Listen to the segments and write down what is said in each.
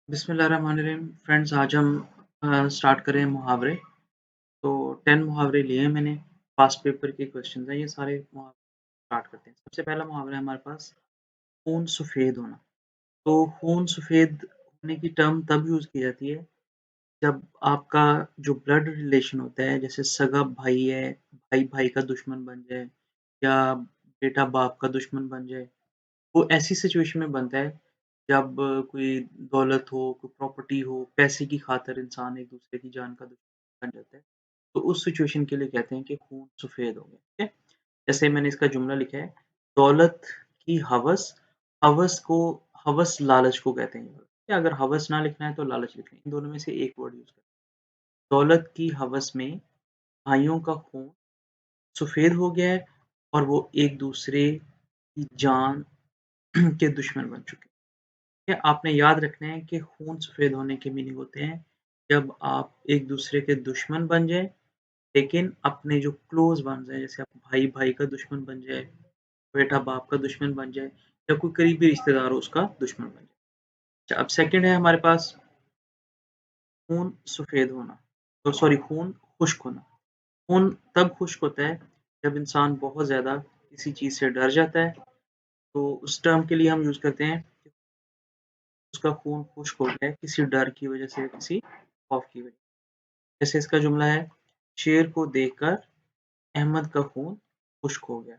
बिस्मिल्लाहिर्रहमानिर्रहीम। फ्रेंड्स, आज हम स्टार्ट करें मुहावरे। तो 10 मुहावरे लिए हैं मैंने। पास्ट पेपर के क्वेश्चंस हैं ये सारे। मुहावरे स्टार्ट करते हैं। सबसे पहला मुहावरा है हमारे पास, खून सफ़ेद होना। तो खून सफ़ेद होने की टर्म तब यूज़ की जाती है जब आपका जो ब्लड रिलेशन होता है, जैसे सगा भाई है, भाई भाई का दुश्मन बन जाए या बेटा बाप का दुश्मन बन जाए। वो ऐसी सिचुएशन में बनता है जब कोई दौलत हो, कोई प्रॉपर्टी हो, पैसे की खातिर इंसान एक-दूसरे की जान का दुश्मन बन जाता है। तो उस सिचुएशन के लिए कहते हैं कि खून सफ़ेद हो गया, ठीक है? जैसे मैंने इसका जुमला लिखा है, दौलत की हवस, हवस को हवस लालच को कहते हैं। या अगर हवस ना लिखना है तो लालच लिखना है। इन दोनों में से एक वर्ड यूज़ करें। दौलत की हवस में भाइयों का खून सफ़ेद हो गया है और वो एक-दूसरे की जान के दुश्मन बन चुके हैं। ये आपने याद रखना है कि खून सफ़ेद होने के मीनिंग होते हैं जब आप एक-दूसरे के दुश्मन बन जाएँ, लेकिन अपने जो क्लोज़ बन जाएँ, जैसे आप भाई-भाई का दुश्मन बन जाए, बेटा बाप का दुश्मन बन जाए या कोई करीबी रिश्तेदार हो उसका दुश्मन बन जाए। अच्छा, अब सेकंड है हमारे पास खून सफ़ेद होना, सॉरी, खून खुश्क होना। खून तब खुश्क होता है जब इंसान बहुत ज़्यादा किसी चीज़ से डर जाता है, तो उस टर्म के लिए हम यूज़ करते हैं उसका खून खुश्क हो गया है किसी डर की वज़ह से, किसी खौफ की वज़ह से। जैसे इसका जुमला है, शेर को देखकर अहमद का खून खुश्क हो गया,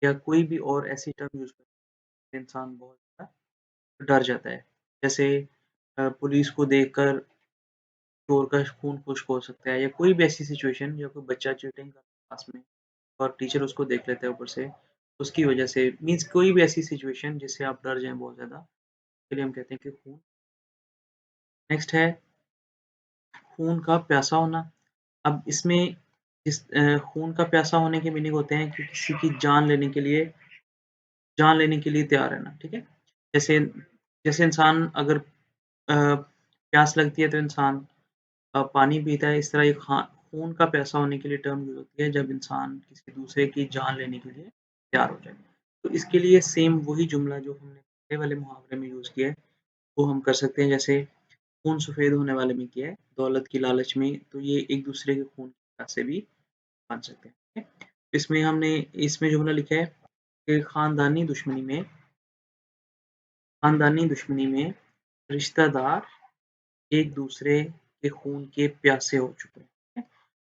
या कोई भी और ऐसी टर्म यूज़ करके इंसान बहुत ज़्यादा डर जाता है। जैसे पुलिस को देखकर चोर का खून खुश्क हो सकता है, या कोई भी ऐसी सिचुएशन या कोई बच्चा चीटिंग कर रहा है क्लास में और टीचर उसको देख लेता है ऊपर से, उसकी वज़ह से, मीन्स कोई भी ऐसी सिचुएशन जिससे आप डर जाएँ बहुत ज़्यादा, इसके लिए हम कहते हैं कि खून। नेक्स्ट है खून का प्यासा होना। अब इसमें खून का प्यासा होने के मीनिंग होते हैं कि किसी की जान लेने के लिए तैयार रहना, ठीक है? जैसे जैसे इंसान अगर प्यास लगती है तो इंसान पानी पीता है, इस तरह ये खून का प्यासा होने के लिए टर्म यूज़ होती है जब इंसान किसी दूसरे की जान लेने के लिए तैयार हो जाए। तो इसके लिए सेम वही जुमला जो हमने पहले वाले मुहावरे में यूज़ किया है, वो हम कर सकते हैं। जैसे खून सफ़ेद होने वाले में किया है, दौलत की लालच में, तो ये एक-दूसरे के खून की प्यासे भी बाँध सकते हैं, ठीक है? इसमें जुमला लिखा है कि खानदानी दुश्मनी में रिश्तेदार एक-दूसरे के खून के प्यासे हो चुके हैं, ठीक है?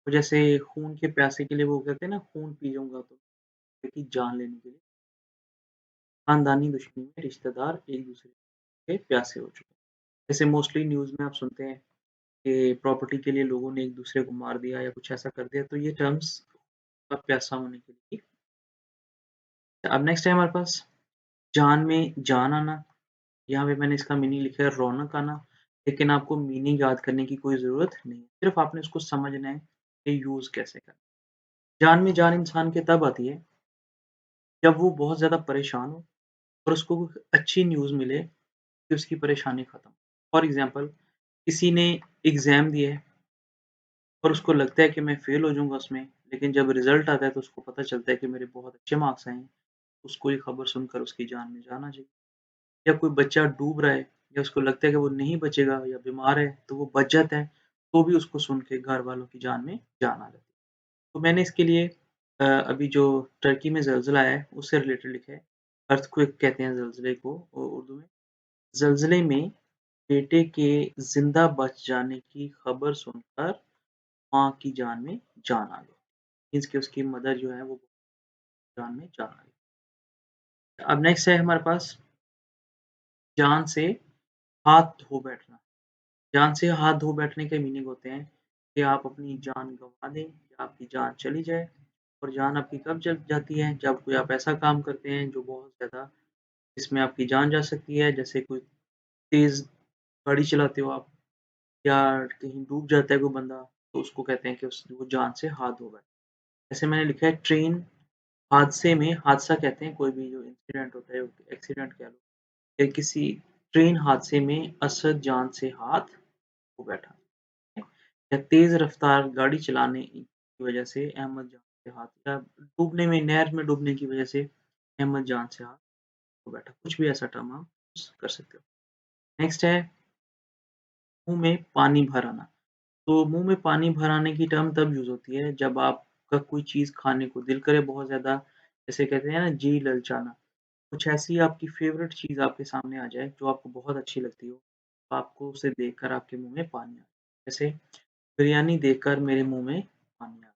तो जैसे खून के प्यासे के लिए वो कहते हैं ना, खून पी जाऊँगा तो की जान लेने के लिए, खानदानी दुश्मनी में रिश्तेदार एक-दूसरे के प्यासे हो चुके हैं। जैसे मोस्टली न्यूज़ में आप सुनते हैं कि प्रॉपर्टी के लिए लोगों ने एक-दूसरे को मार दिया या कुछ ऐसा कर दिया, तो ये टर्म्स का प्यासा होने के लिए। अब नेक्स्ट है हमारे पास जान में जान आना। यहाँ पे मैंने इसका मीनिंग लिखा है रौनक आना, लेकिन आपको मीनिंग याद करने की कोई ज़रूरत नहीं है, सिर्फ़ आपने उसको समझना है कि यूज़ कैसे करना है। जान में जान इंसान के तब आती है जब वो बहुत ज़्यादा परेशान हो और उसको कोई अच्छी न्यूज़ मिले कि उसकी परेशानी खत्म। फॉर एग्ज़ाम्पल, किसी ने एग्ज़ाम दिया है और उसको लगता है कि मैं फ़ेल हो जाऊँगा उसमें, लेकिन जब रिज़ल्ट आता है तो उसको पता चलता है कि मेरे बहुत अच्छे मार्क्स आए हैं। उसको ये खबर सुनकर उसकी जान में जान आ जाएगी। या कोई बच्चा डूब रहा है या उसको लगता है कि वो नहीं बचेगा या बीमार है, तो वो बच जाता है, तो भी उसको सुन के घर वालों की जान में जान आ जाती है। तो मैंने इसके लिए अभी जो टर्की में ज़लज़ला आया है, उससे रिलेटेड लिखा है। अर्थक्वेक कहते हैं ज़लज़ले को उर्दू में। ज़लज़ले में बेटे के ज़िंदा बच जाने की खबर सुनकर माँ की जान में जान आ गई। मीन्स कि उसकी मदर जो है वो जान में जान आ गई। अब नेक्स्ट है हमारे पास जान से हाथ धो बैठना। जान से हाथ धो बैठने के मीनिंग होते हैं कि आप अपनी जान गँवा दें या आपकी जान चली जाए। और जान आपकी कब चल जाती है? जब कोई आप ऐसा काम करते हैं जो बहुत ज़्यादा, जिसमें आपकी जान जा सकती है। जैसे कोई तेज़ गाड़ी चलाते हो आप, या कहीं डूब जाता है कोई बंदा, तो उसको कहते हैं कि उस वो जान से हाथ धो बैठा। जैसे मैंने लिखा है ट्रेन हादसे में, हादसा कहते हैं कोई भी जो इंसिडेंट होता है, एक्सीडेंट कह लो, या किसी ट्रेन हादसे में असद जान से हाथ धो बैठा। या तेज़ रफ़्तार गाड़ी चलाने की वजह से अहमद जान से हाथ, या डूबने में, नहर में डूबने की वजह से अहमद जान से हाथ धो बैठा। कुछ भी ऐसा टर्म आप यूज़ कर सकते हो। नेक्स्ट है मुँह में पानी भर आना। तो मुँह में पानी भर आने की टर्म तब यूज़ होती है जब आपका कोई चीज़ खाने को दिल करे बहुत ज़्यादा, जैसे कहते हैं ना जी ललचाना। कुछ ऐसी आपकी फ़ेवरेट चीज़ आपके सामने आ जाए जो आपको बहुत अच्छी लगती हो, तो आपको उसे देखकर आपके मुँह में पानी आ जाए। जैसे बिरयानी देखकर मेरे मुँह में पानी आ गया।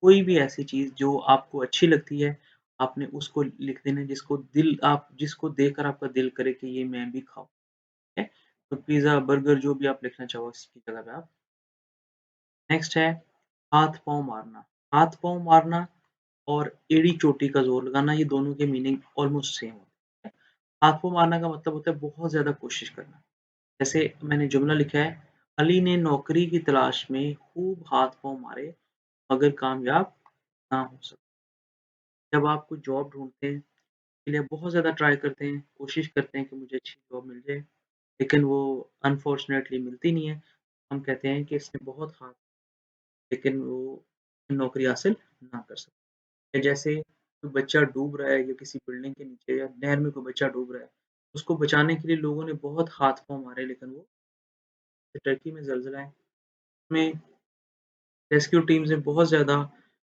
कोई भी ऐसी चीज़ जो आपको अच्छी लगती है, आपने उसको लिख देना है जिसको देखकर आपका दिल करे कि ये मैं भी खाऊँ, ठीक है? तो पिज़्ज़ा, बर्गर जो भी आप लिखना चाहो इसकी जगह पे आप नेक्स्ट है हाथ-पाँव मारना। हाथ-पाँव मारना और एड़ी-चोटी का ज़ोर लगाना, ये दोनों के मीनिंग ऑलमोस्ट सेम होते हैं। हाथ-पाँव मारना का मतलब होता है बहुत ज़्यादा कोशिश करना। जैसे मैंने जुमला लिखा है, अली ने नौकरी की तलाश में खूब हाथ-पाँव मारे मगर कामयाब ना हो सका। जब आप कोई जॉब ढूँढते हैं, के लिए बहुत ज़्यादा ट्राई करते हैं, कोशिश करते हैं कि मुझे अच्छी जॉब मिल जाए, लेकिन वो अनफॉर्चुनेटली मिलती नहीं है। हम कहते हैं कि इसने बहुत हाथ लेकिन वो नौकरी हासिल ना कर सका। या जैसे कोई बच्चा डूब रहा है या किसी बिल्डिंग के नीचे या नहर में कोई बच्चा डूब रहा है, उसको बचाने के लिए लोगों ने बहुत हाथ-पाँव मारे लेकिन वो टर्की में ज़लज़ला है, उसमें रेस्क्यू टीम्स ने बहुत ज़्यादा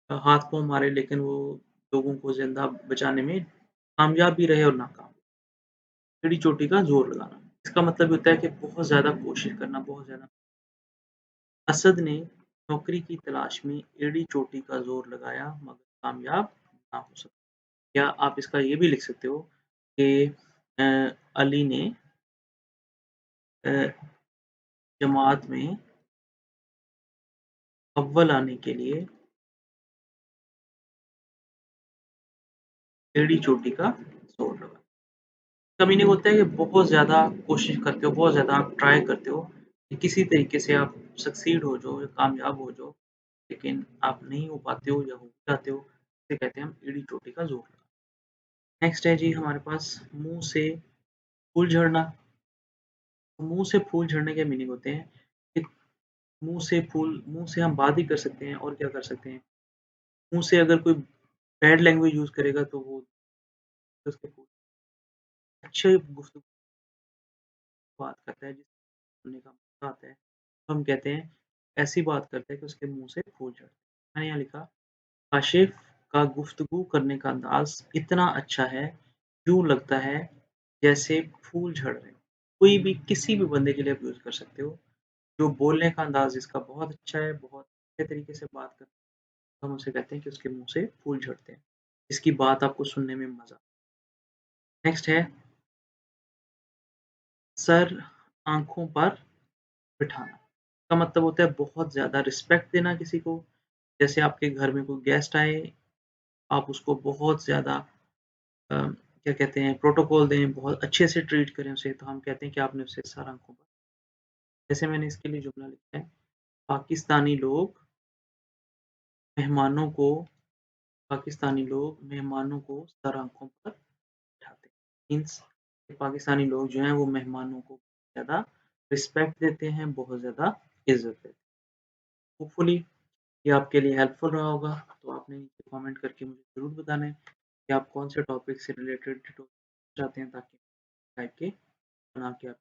हाथ-पाँव मारे लेकिन वो लोगों को ज़िंदा बचाने में कामयाब भी रहे और नाकाम। एड़ी-चोटी का ज़ोर लगाना, इसका मतलब होता है कि बहुत ज़्यादा कोशिश करना, बहुत ज़्यादा असद ने नौकरी की तलाश में एड़ी-चोटी का ज़ोर लगाया मगर कामयाब ना हो सका। या आप इसका ये भी लिख सकते हो कि अ, अली ने अ, जमात में अव्वल आने के लिए एड़ी-चोटी का ज़ोर लगाया। इसका मीनिंग होता है कि बहुत ज़्यादा कोशिश करते हो, बहुत ज़्यादा आप ट्राई करते हो कि किसी तरीके से आप सक्सीड हो जाओ या कामयाब हो जाओ, लेकिन आप नहीं हो पाते हो या हो जाते हो, इसे कहते हैं हम एड़ी-चोटी का ज़ोर लगाना। नेक्स्ट है जी हमारे पास मुँह से फूल झड़ना। मुँह से फूल झड़ने के मीनिंग होते हैं कि मुँह से हम बात ही कर सकते हैं और क्या कर सकते हैं। मुँह से अगर कोई बैड लैंग्वेज यूज़ करेगा तो वो उसके फूल अच्छे गुफ्तगू बात करता है जिससे सुनने का मज़ा आता है, तो हम कहते हैं ऐसी बात करता है कि उसके मुँह से फूल झड़ते हैं। मैंने यहाँ लिखा काशिफ़ का गुफ्तगू करने का अंदाज़ इतना अच्छा है, यूँ लगता है जैसे फूल झड़ रहे हों। कोई भी किसी भी बंदे के लिए आप यूज़ कर सकते हो। जो बोलने का अंदाज़ जिसका बहुत अच्छा है, बहुत अच्छे तरीके से बात करता है, तो हम उसे कहते हैं कि उसके मुँह से फूल झड़ते हैं। जिसकी बात आपको सुनने में मज़ा नेक्स्ट है सर आँखों पर बिठाना। इसका मतलब होता है बहुत ज़्यादा रिस्पेक्ट देना किसी को। जैसे आपके घर में कोई गेस्ट आए, आप उसको बहुत ज़्यादा क्या कहते हैं प्रोटोकॉल दें, बहुत अच्छे से ट्रीट करें उसे, तो हम कहते हैं कि आपने उसे सर आँखों पर जैसे मैंने इसके लिए जुमला लिखा है, मेहमानों को पाकिस्तानी लोग मेहमानों को सर आँखों पर बिठाते हैं। मीन्स पाकिस्तानी लोग जो हैं वो मेहमानों को ज़्यादा रिस्पेक्ट देते हैं, बहुत ज़्यादा इज़्ज़त देते हैं। होपफुली ये आपके लिए हेल्पफुल रहा होगा, तो आपने नीचे कमेंट करके मुझे ज़रूर बताना है कि आप कौन से टॉपिक से रिलेटेड चाहते हैं ताकि टाइप के बना के आप